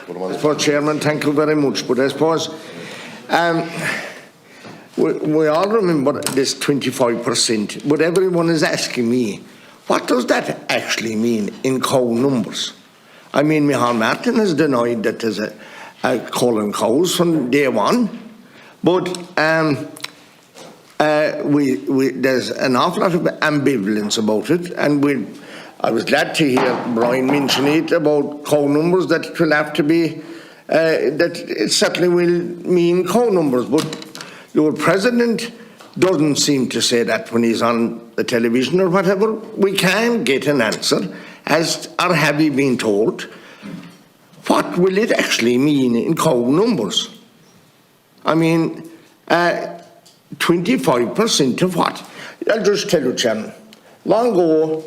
I suppose, Chairman, thank you very much. But I suppose we all remember this 25%. But everyone is asking me, what does that actually mean in cow numbers? I mean, Micheál Martin has denied that there's a culling cows from day one. But there's an awful lot of ambivalence about it, and I was glad to hear Brian mention it about cow numbers, that it will have to be, that it certainly will mean cow numbers. But your president doesn't seem to say that when he's on the television or whatever. We can get an answer, or have you been told, what will it actually mean in cow numbers? I mean, 25% of what? I'll just tell you, Chairman. Long ago,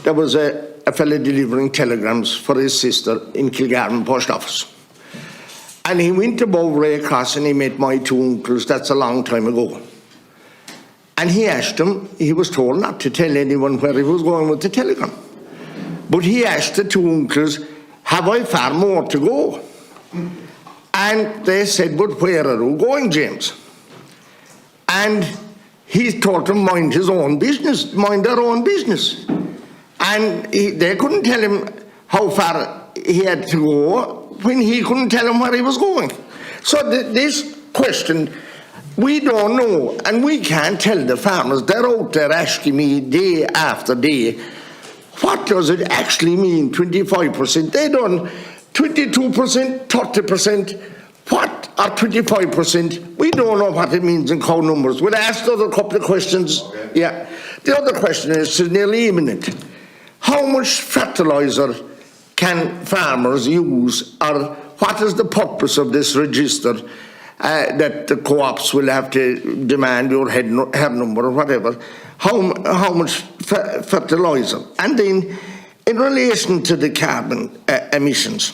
there was a fellow delivering telegrams for his sister in Kilgarvan Post Office. And he went above Oireachtas and he met my two uncles. That's a long time ago. And he asked them, he was told not to tell anyone where he was going with the telegram. But he asked the two uncles, have I far more to go? And they said, but where are you going, James? And he told them, mind his own business, mind their own business. And they couldn't tell him how far he had to go when he couldn't tell him where he was going. So this question, we don't know, and we can't tell the farmers. They're out there asking me day after day, what does it actually mean, 25%? They don't, 22%, 30%, what are 25%? We don't know what it means in cow numbers. We'll ask the other couple of questions. Okay. Yeah. The other question is nearly imminent. How much fertiliser can farmers use, or what is the purpose of this register that the co-ops will have to demand your head number or whatever? How much fertiliser? And then, in relation to the carbon emissions,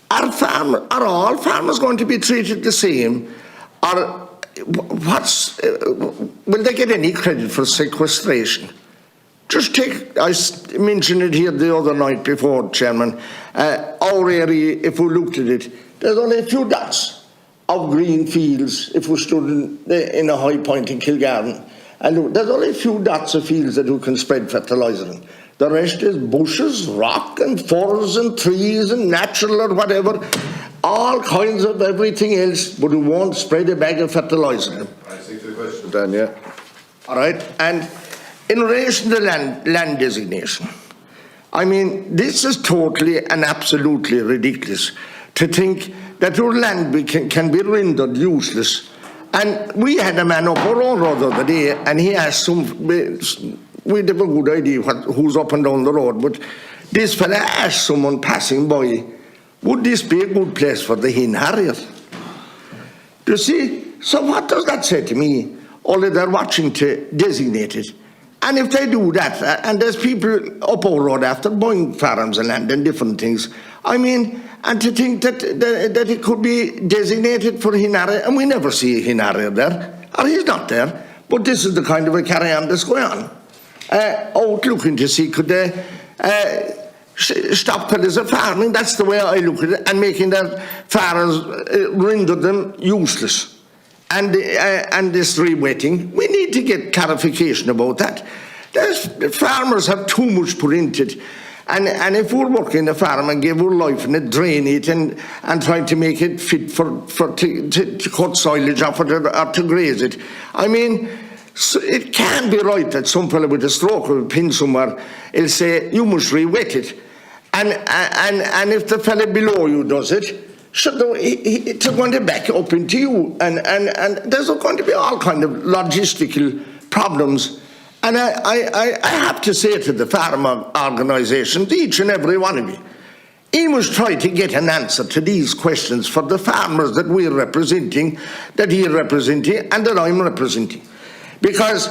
are all farmers going to be treated the same, or will they get any credit for sequestration? Just take, I mentioned it here the other night before, Chairman, our area, if we looked at it, there's only a few dots of green fields if we stood in a high point in Kilgarvan. And look, there's only a few dots of fields that you can spread fertiliser in. The rest is bushes, rock and forests and trees and natural or whatever, all kinds of everything else, but you won't spread a bag of fertiliser. I see the question. Done, yeah. All right, and in relation to land designation, I mean, this is totally and absolutely ridiculous to think that your land can be rendered useless. And we had a man up our own road the other day, and he asked we have a good idea who's up and down the road, but this fella asked someone passing by, would this be a good place for the hen harrier? Do you see? So what does that say to me? Only they're watching to designate it. And if they do that, and there's people up our road after buying farms and land and different things, I mean, and to think that it could be designated for hen harrier, and we never see a hen harrier there, or he's not there, but this is the kind of a carry-on that's going on. Out looking to see, could they stop fellas of farming? That's the way I look at it, and making their farmers render them useless. And this rewetting, we need to get clarification about that. The farmers have too much put into it. And if we're working a farm and give our life in it, drain it and trying to make it fit to cut silage off it or to graze it, I mean, so it can't be right that some fellow with a stroke of a pin somewhere will say, you must re-wet it. And if the fellow below you does it, so it's going to back up into you. And there's going to be all kind of logistical problems. And I have to say to the farmer organisations, each and every one of you, he must try to get an answer to these questions for the farmers that we're representing, that you're representing, and that I'm representing. Because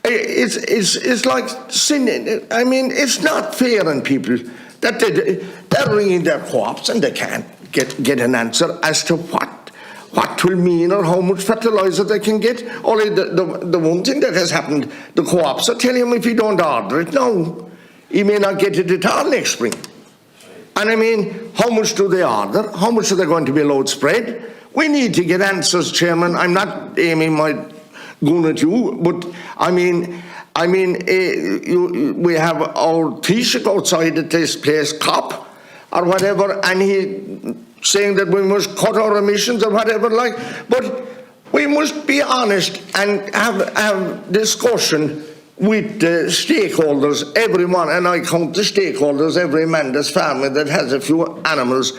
it's like sin. I mean, it's not fair on people that they're ringing their co-ops and they can't get an answer as to what will mean or how much fertiliser they can get. Only the one thing that has happened, the co-ops are telling him if you don't order it now, he may not get it at all next spring. And I mean, how much do they order? How much are they going to be allowed spread? We need to get answers, Chairman. I'm not aiming my gun at you, but I mean, we have our Taoiseach outside at this place, COP, or whatever, and he saying that we must cut our emissions or whatever, like. But we must be honest and have discussion with the stakeholders, everyone, and I count the stakeholders, every man, this family that has a few animals.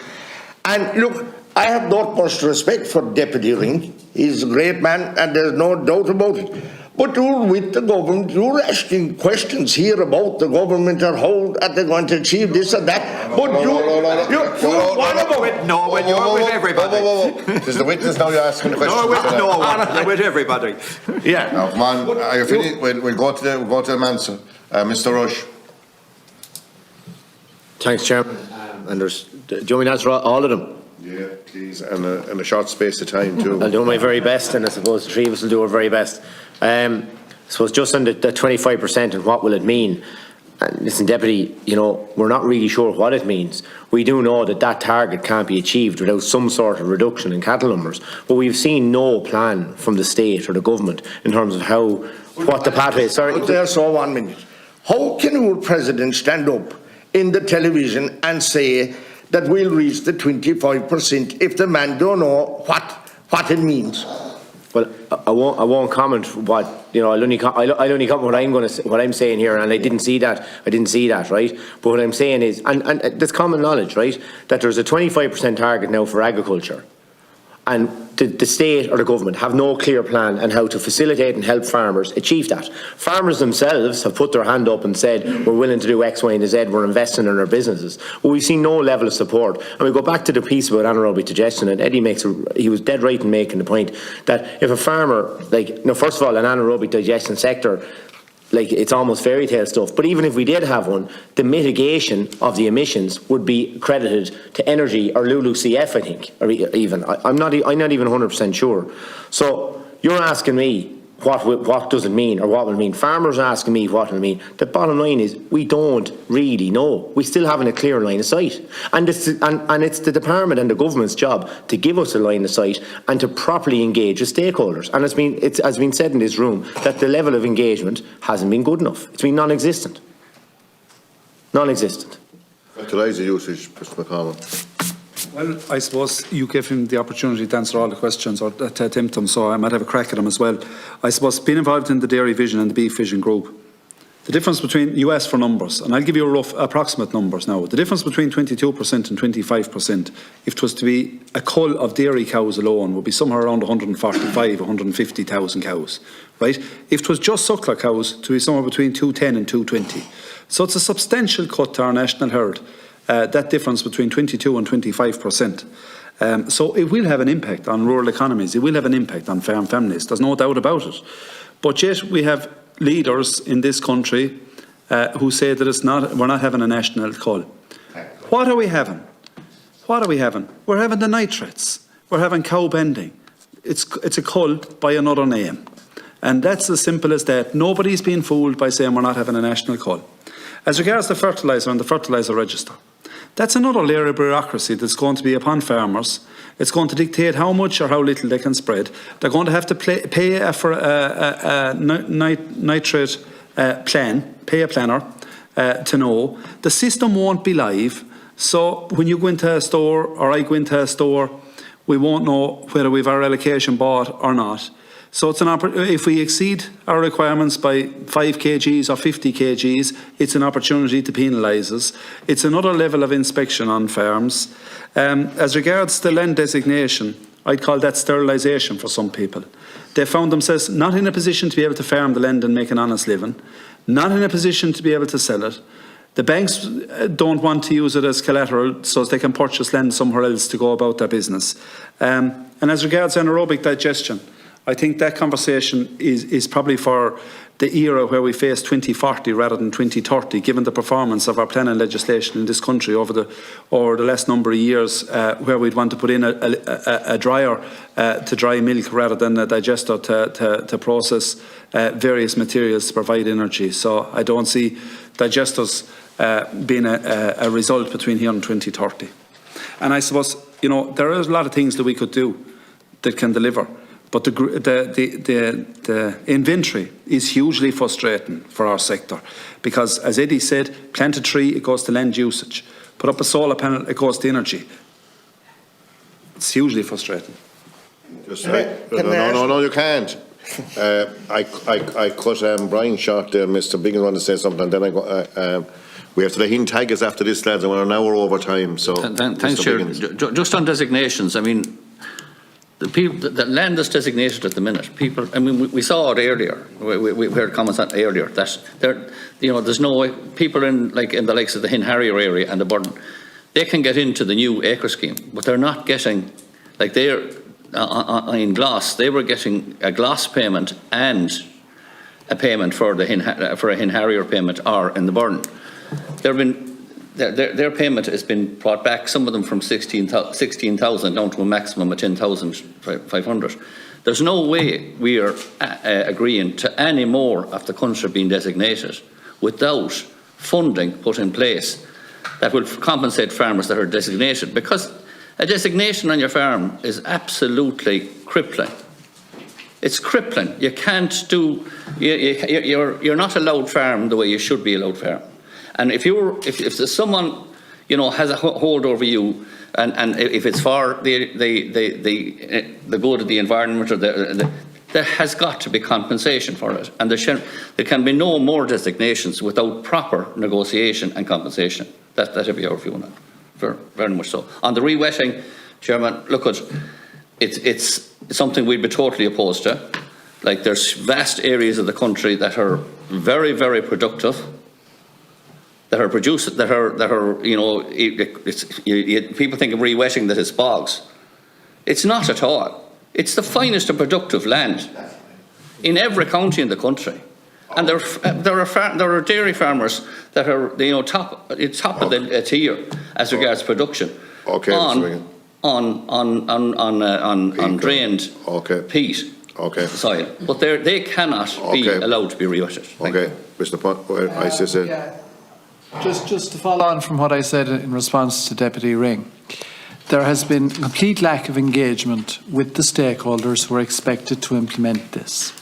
And look, I have the utmost respect for Deputy Ring. He's a great man, and there's no doubt about it. But you're with the government, you're asking questions here about the government or how are they going to achieve this or that. But what about it? No, when you're with everybody. Is the witness now you're asking the question? No, you're with everybody. Yeah. Now, come on, are you finished? We'll go to the answer. Mr. Rush. Thanks, Chairman. And do you want me to answer all of them? Yeah, please, and a short space of time too. I'll do my very best, and I suppose the three of us will do our very best. I suppose just on the 25% and what will it mean? And listen, Deputy, you know, we're not really sure what it means. We do know that that target can't be achieved without some sort of reduction in cattle numbers, but we've seen no plan from the state or the government in terms of what the pathway is. Sorry. There's so 1 minute. How can your president stand up in the television and say that we'll reach the 25% if the man don't know what it means? Well, I won't comment what, you know, I'll only comment what I'm saying here, and I didn't see that, right? But what I'm saying is, and there's common knowledge, right, that there's a 25% target now for agriculture, and the state or the government have no clear plan on how to facilitate and help farmers achieve that. Farmers themselves have put their hand up and said, we're willing to do X, Y, and Z, we're investing in our businesses. But we've seen no level of support. And we go back to the piece about anaerobic digestion, and Eddie he was dead right in making the point that if a farmer, first of all, an anaerobic digestion sector, it's almost fairy tale stuff. But even if we did have one, the mitigation of the emissions would be credited to Energy or LULUCF, I think, or even. I'm not even 100% sure. So you're asking me what does it mean, or what will it mean? Farmers are asking me what will it mean. The bottom line is we don't really know. We still haven't a clear line of sight, and it's the department and the government's job to give us a line of sight and to properly engage with stakeholders. And it has been said in this room that the level of engagement hasn't been good enough. It's been non-existent. Non-existent. Fertiliser usage, Mr. McConnell. Well, I suppose you gave him the opportunity to answer all the questions, or to attempt them, so I might have a crack at them as well. I suppose being involved in the dairy vision and the beef vision group, the difference between, you asked for numbers, and I'll give you a rough approximate numbers now. The difference between 22% and 25%, if it was to be a cull of dairy cows alone, would be somewhere around 145, 150,000 cows, right? If it was just suckler cows, to be somewhere between 210 and 220. So it's a substantial cut to our national herd. That difference between 22 and 25%. So it will have an impact on rural economies. It will have an impact on farm families. There's no doubt about it. But yet we have leaders in this country who say that we're not having a national cull. What are we having? What are we having? We're having the nitrates. We're having cow bending. It's a cull by another name. And that's as simple as that. Nobody's being fooled by saying we're not having a national cull. As regards the fertiliser and the fertiliser register, that's another layer of bureaucracy that's going to be upon farmers. It's going to dictate how much or how little they can spread. They're going to have to pay for a nitrate plan, pay a planner to know. The system won't be live, so when you go into a store or I go into a store, we won't know whether we've our allocation bought or not. So it's if we exceed our requirements by 5 kgs or 50 kgs, it's an opportunity to penalise us. It's another level of inspection on farms. As regards the land designation, I'd call that sterilisation for some people. They found themselves not in a position to be able to farm the land and make an honest living, not in a position to be able to sell it. The banks don't want to use it as collateral so they can purchase land somewhere else to go about their business. And as regards anaerobic digestion, I think that conversation is probably for the era where we face 2040 rather than 2030, given the performance of our planning legislation in this country over the last number of years, where we'd want to put in a dryer to dry milk rather than a digester to process various materials to provide energy. So I don't see digesters being a result between here and 2030. And I suppose, you know, there are a lot of things that we could do that can deliver. But the inventory is hugely frustrating for our sector because, as Eddie said, plant a tree, it goes to land usage. Put up a solar panel, it goes to energy. It's hugely frustrating. Just no, you can't. I cut Brian short there, Mr. Biggins wanted to say something, and then I go. We have to let him tag us after this, lads, and we're an hour over time. So, thanks, Chair. Just on designations, I mean, the people, the land is designated at the minute. People, I mean, we saw it earlier. We heard comments on it earlier that there, you know, there's no way people in the likes of the Healy-Rae area and the Burden, they can get into the new acre scheme, but they're not getting, like they're in Gloss, they were getting a Gloss payment and a payment for a Healy-Rae payment, or in the Burden. Their payment has been brought back, some of them from 16,000 down to a maximum of 10,500. There's no way we are agreeing to any more of the country being designated without funding put in place that will compensate farmers that are designated, because a designation on your farm is absolutely crippling. It's crippling. You can't do, you're not allowed farm the way you should be allowed farm. And if there's someone, you know, has a hold over you, and if it's for the good of the environment, or there has got to be compensation for it, and there can be no more designations without proper negotiation and compensation. That'd be our view on it, very much so. On the re-wetting, Chairman, look at it's something we'd be totally opposed to. Like, there's vast areas of the country that are very, very productive, that are you know, people think of re-wetting that it's bogs. It's not at all. It's the finest and productive land in every county in the country, and there are dairy farmers that are, you know, top of the tier as regards production. Okay. On drained peat soil, but they cannot be allowed to be re-wetted. Okay, Mr. Pott, I said. Just to follow on from what I said in response to Deputy Ring, there has been complete lack of engagement with the stakeholders who are expected to implement this.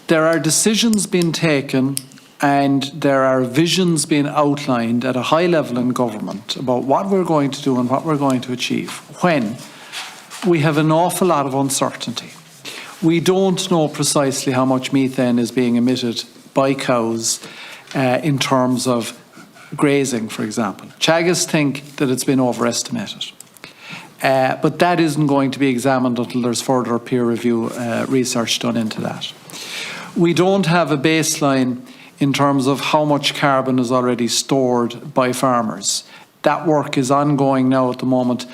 There are decisions being taken and there are visions being outlined at a high level in government about what we're going to do and what we're going to achieve, when we have an awful lot of uncertainty. We don't know precisely how much methane is being emitted by cows in terms of grazing, for example. Teagasc think that it's been overestimated. But that isn't going to be examined until there's further peer review research done into that. We don't have a baseline in terms of how much carbon is already stored by farmers. That work is ongoing now at the moment,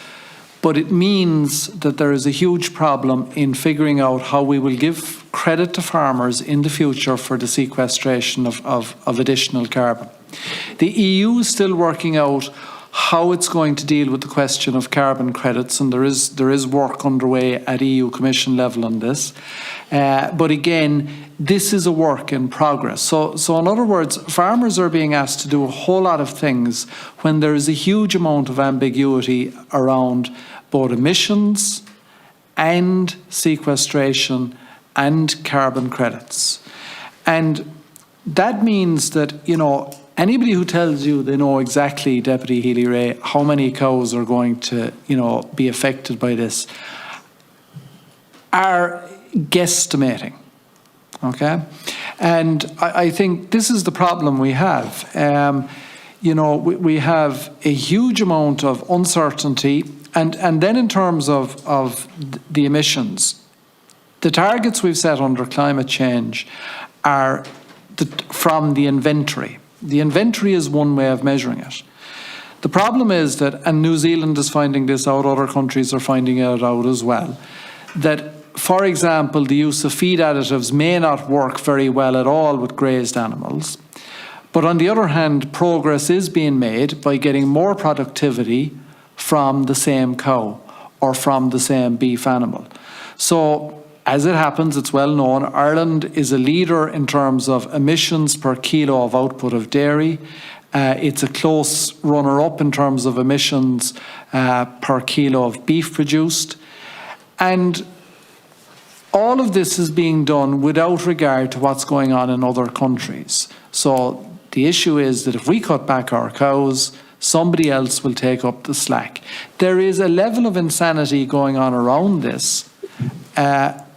but it means that there is a huge problem in figuring out how we will give credit to farmers in the future for the sequestration of additional carbon. The EU is still working out how it's going to deal with the question of carbon credits, and there is work underway at EU Commission level on this. But again, this is a work in progress. So in other words, farmers are being asked to do a whole lot of things when there is a huge amount of ambiguity around both emissions and sequestration and carbon credits. And that means that, you know, anybody who tells you they know exactly, Deputy Healy-Rae, how many cows are going to, you know, be affected by this, are guesstimating, okay? And I think this is the problem we have. You know, we have a huge amount of uncertainty, and then in terms of the emissions, the targets we've set under climate change are from the inventory. The inventory is one way of measuring it. The problem is that, and New Zealand is finding this out, other countries are finding it out as well, that, for example, the use of feed additives may not work very well at all with grazed animals. But on the other hand, progress is being made by getting more productivity from the same cow or from the same beef animal. So, as it happens, it's well known, Ireland is a leader in terms of emissions per kilo of output of dairy. It's a close runner-up in terms of emissions per kilo of beef produced. And all of this is being done without regard to what's going on in other countries. So the issue is that if we cut back our cows, somebody else will take up the slack. There is a level of insanity going on around this,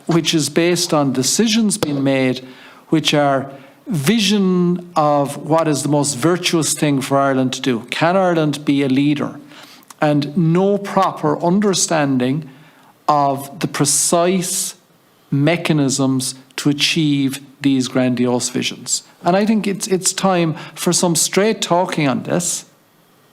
which is based on decisions being made which are vision of what is the most virtuous thing for Ireland to do. Can Ireland be a leader? And no proper understanding of the precise mechanisms to achieve these grandiose visions. And I think it's time for some straight talking on this,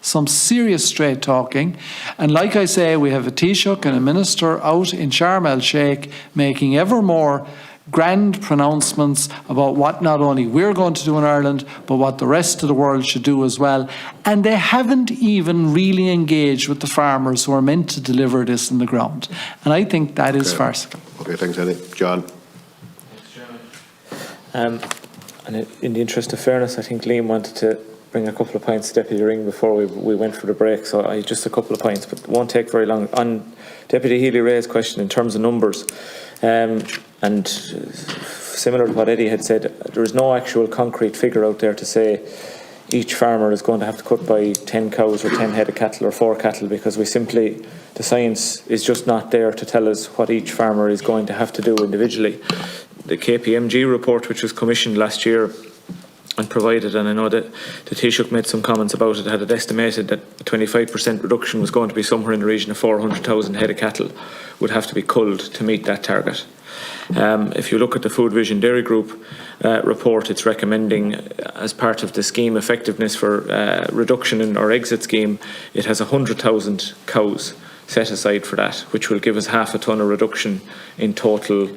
some serious straight talking. And like I say, we have a Taoiseach and a minister out in Sharm el-Sheikh making ever more grand pronouncements about what not only we're going to do in Ireland, but what the rest of the world should do as well. And they haven't even really engaged with the farmers who are meant to deliver this in the ground. And I think that is farcical. Okay, thanks, Eddie. John. And in the interest of fairness, I think Liam wanted to bring a couple of points to Deputy Ring before we went for the break, so just a couple of points, but it won't take very long. On Deputy Healy-Rae's question in terms of numbers, and similar to what Eddie had said, there is no actual concrete figure out there to say each farmer is going to have to cut by 10 cows or 10 head of cattle or 4 cattle, because the science is just not there to tell us what each farmer is going to have to do individually. The KPMG report, which was commissioned last year and provided, and I know that the Taoiseach made some comments about it, had it estimated that a 25% reduction was going to be somewhere in the region of 400,000 head of cattle would have to be culled to meet that target. If you look at the Food Vision Dairy Group report, it's recommending, as part of the scheme effectiveness for reduction in our exit scheme, it has 100,000 cows set aside for that, which will give us half a tonne of reduction in total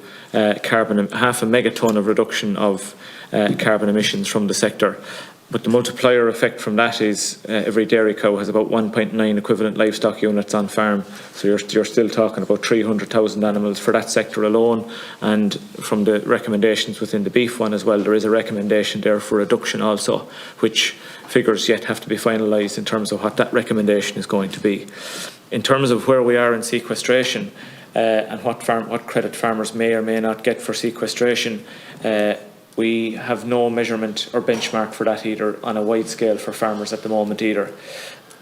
carbon, half a megatonne of reduction of carbon emissions from the sector. But the multiplier effect from that is every dairy cow has about 1.9 equivalent livestock units on farm. So you're still talking about 300,000 animals for that sector alone. And from the recommendations within the beef one as well, there is a recommendation there for reduction also, which figures yet have to be finalised in terms of what that recommendation is going to be. In terms of where we are in sequestration and what credit farmers may or may not get for sequestration, we have no measurement or benchmark for that either on a wide scale for farmers at the moment either.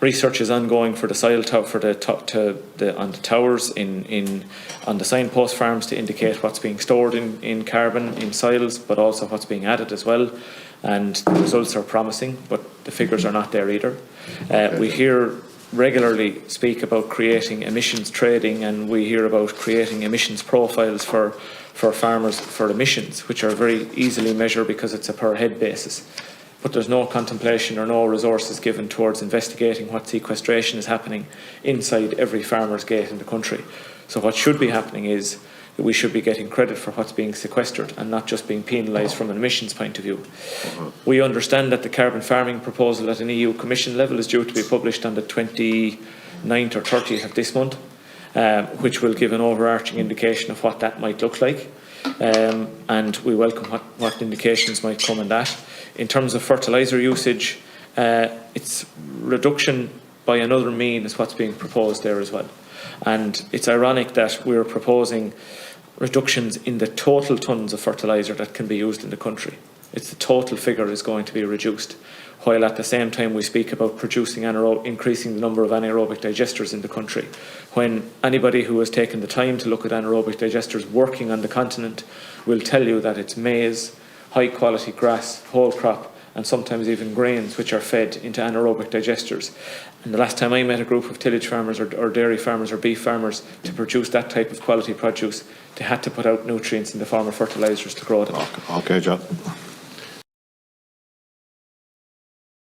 Research is ongoing for the soil on the towers on the signpost farms to indicate what's being stored in carbon in soils, but also what's being added as well. And the results are promising, but the figures are not there either. We hear regularly speak about creating emissions trading, and we hear about creating emissions profiles for farmers for emissions, which are very easily measured because it's a per head basis. But there's no contemplation or no resources given towards investigating what sequestration is happening inside every farmer's gate in the country. So what should be happening is that we should be getting credit for what's being sequestered and not just being penalised from an emissions point of view. We understand that the carbon farming proposal at an EU Commission level is due to be published on the 29th or 30th of this month, which will give an overarching indication of what that might look like. And we welcome what indications might come in that. In terms of fertiliser usage, it's reduction by another mean is what's being proposed there as well. And it's ironic that we're proposing reductions in the total tonnes of fertiliser that can be used in the country. It's the total figure is going to be reduced, while at the same time we speak about increasing the number of anaerobic digesters in the country, when anybody who has taken the time to look at anaerobic digesters working on the continent will tell you that it's maize, high quality grass, whole crop, and sometimes even grains which are fed into anaerobic digesters. And the last time I met a group of tillage farmers or dairy farmers or beef farmers to produce that type of quality produce, they had to put out nutrients in the form of fertilisers to grow them. Okay, John.